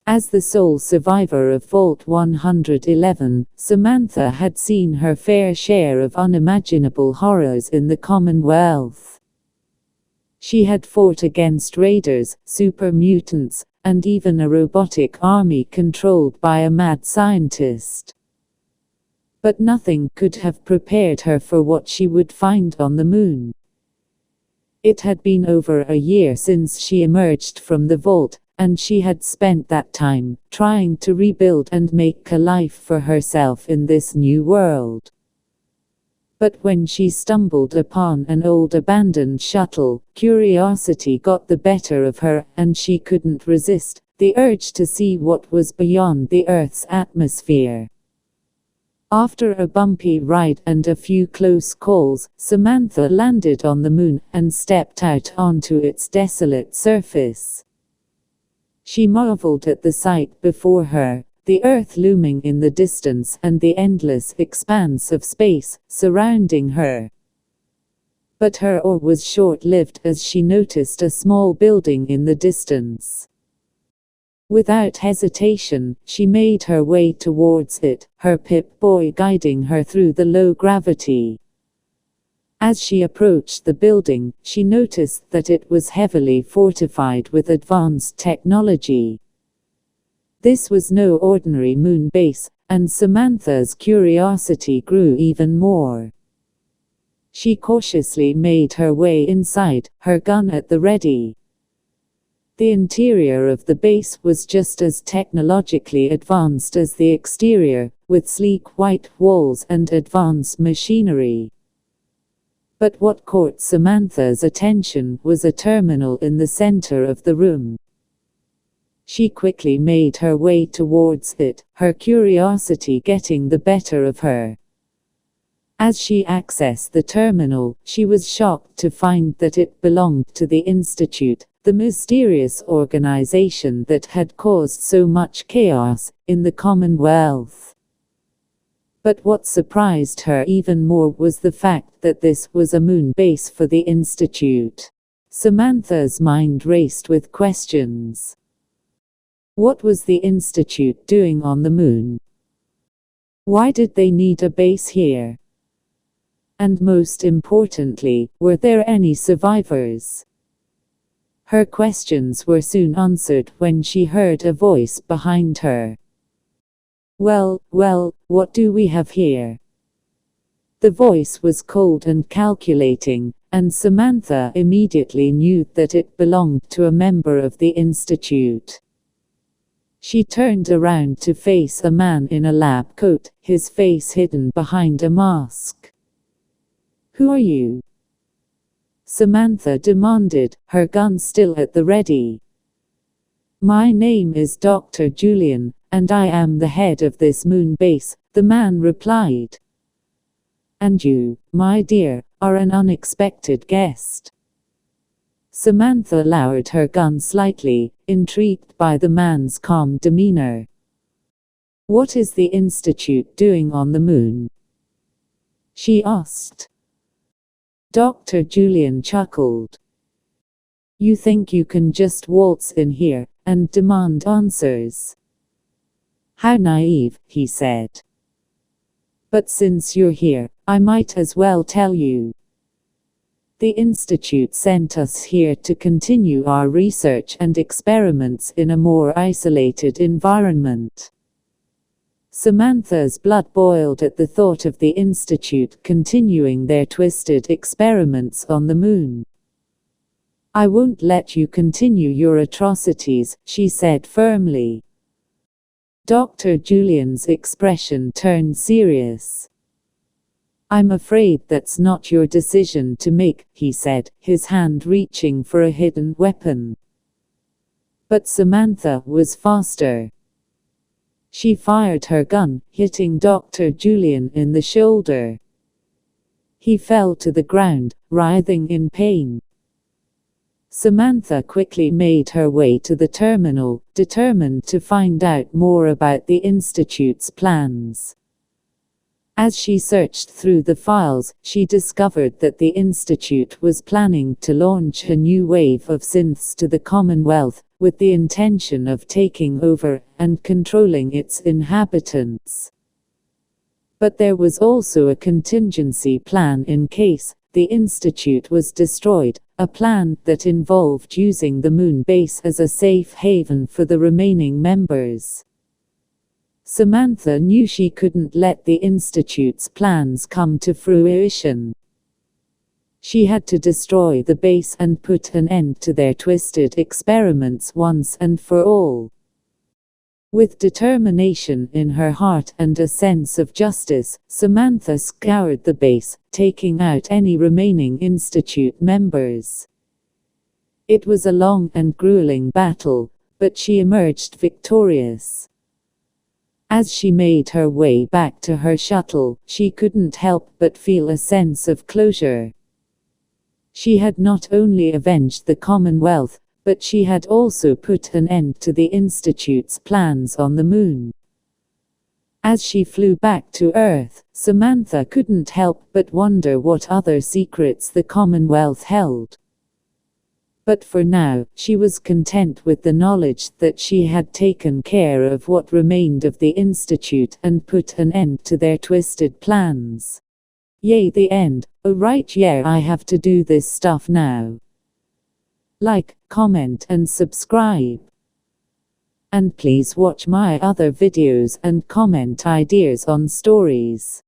As the sole survivor of Vault 111, Samantha had seen her fair share of unimaginable horrors in the Commonwealth. She had fought against raiders, super mutants, and even a robotic army controlled by a mad scientist. But nothing could have prepared her for what she would find on the moon. It had been over a year since she emerged from the vault, and she had spent that time trying to rebuild and make a life for herself in this new world. But when she stumbled upon an old abandoned shuttle, curiosity got the better of her, and she couldn't resist the urge to see what was beyond the Earth's atmosphere. After a bumpy ride and a few close calls, Samantha landed on the moon and stepped out onto its desolate surface. She marveled at the sight before her, the Earth looming in the distance and the endless expanse of space surrounding her. But her awe was short-lived as she noticed a small building in the distance. Without hesitation, she made her way towards it, her Pip-Boy guiding her through the low gravity. As she approached the building, she noticed that it was heavily fortified with advanced technology. This was no ordinary moon base, and Samantha's curiosity grew even more. She cautiously made her way inside, her gun at the ready. The interior of the base was just as technologically advanced as the exterior, with sleek white walls and advanced machinery. But what caught Samantha's attention was a terminal in the center of the room. She quickly made her way towards it, her curiosity getting the better of her. As she accessed the terminal, she was shocked to find that it belonged to the Institute, the mysterious organization that had caused so much chaos in the Commonwealth. But what surprised her even more was the fact that this was a moon base for the Institute. Samantha's mind raced with questions. What was the Institute doing on the moon? Why did they need a base here? And most importantly, were there any survivors? Her questions were soon answered when she heard a voice behind her. Well, what do we have here? The voice was cold and calculating, and Samantha immediately knew that it belonged to a member of the Institute. She turned around to face a man in a lab coat, his face hidden behind a mask. Who are you? Samantha demanded, her gun still at the ready. My name is Dr. Julian, and I am the head of this moon base, the man replied. And you, my dear, are an unexpected guest. Samantha lowered her gun slightly, intrigued by the man's calm demeanor. What is the Institute doing on the moon? She asked. Dr. Julian chuckled. You think you can just waltz in here and demand answers? How naive, he said. But since you're here, I might as well tell you. The Institute sent us here to continue our research and experiments in a more isolated environment. Samantha's blood boiled at the thought of the Institute continuing their twisted experiments on the moon. I won't let you continue your atrocities, she said firmly. Dr. Julian's expression turned serious. I'm afraid that's not your decision to make, he said, his hand reaching for a hidden weapon. But Samantha was faster. She fired her gun, hitting Dr. Julian in the shoulder. He fell to the ground, writhing in pain. Samantha quickly made her way to the terminal, determined to find out more about the Institute's plans. As she searched through the files, she discovered that the Institute was planning to launch a new wave of synths to the Commonwealth, with the intention of taking over and controlling its inhabitants. But there was also a contingency plan in case the Institute was destroyed, a plan that involved using the moon base as a safe haven for the remaining members. Samantha knew she couldn't let the Institute's plans come to fruition. She had to destroy the base and put an end to their twisted experiments once and for all. With determination in her heart and a sense of justice, Samantha scoured the base, taking out any remaining Institute members. It was a long and grueling battle, but she emerged victorious. As she made her way back to her shuttle, she couldn't help but feel a sense of closure. She had not only avenged the Commonwealth, but she had also put an end to the Institute's plans on the moon. As she flew back to Earth, Samantha couldn't help but wonder what other secrets the Commonwealth held. But for now, she was content with the knowledge that she had taken care of what remained of the Institute and put an end to their twisted plans. Yay, the end. Oh right, yeah, I have to do this stuff now. Like, comment and subscribe. And please watch my other videos and comment ideas on stories.